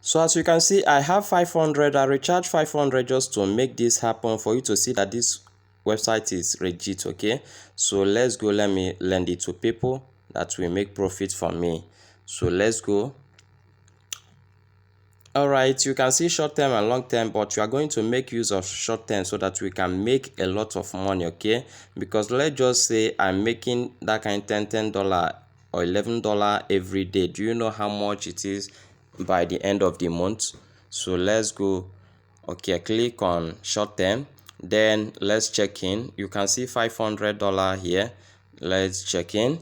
So as you can see, I have 500. I recharge 500 just to make this happen, for you to see that this website is legit. Okay, so let's go. Let me lend it to people that will make profit from me. So let's go. All right, you can see short term and long term, but you are going to make use of short term so that we can make a lot of money. Okay, because let's just say I'm making that kind $10 or $11 every day. Do you know how much it is by the end of the month? So let's go. Okay, click on short term, then let's check in. You can see $500 here. Let's check in.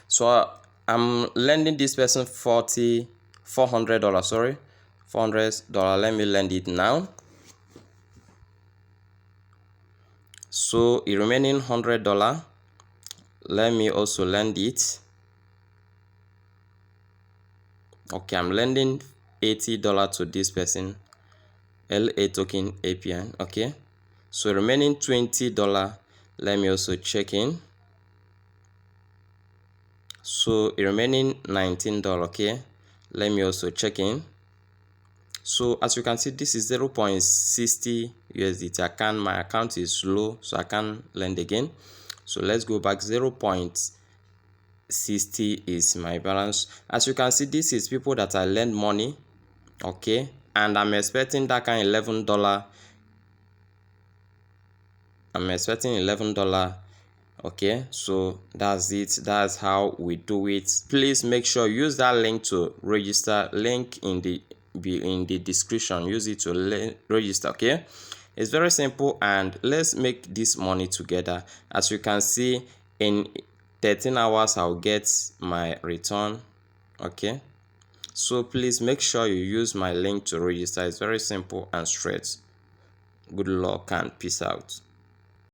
So I'm lending this person $400, sorry, $400. Let me lend it now. So the remaining $100, let me also lend it. Okay, I'm lending $80 to this person, LA token APN. Okay, so remaining $20, let me also check in. So remaining $19. Okay, let me also check in. So as you can see, this is 0.60 USDT. My account is low, so I can't lend again. So let's go back. 0.60 is my balance. As you can see, this is people that I lend money. Okay, and I'm expecting that kind $11. I'm expecting $11. Okay, so that's it. That's how we do it. Please make sure use that link to register. Link in the description. Use it to register. Okay, it's very simple, and let's make this money together. As you can see, in 13 hours I'll get my return. Okay, so please make sure you use my link to register. It's very simple and straight. Good luck and peace out.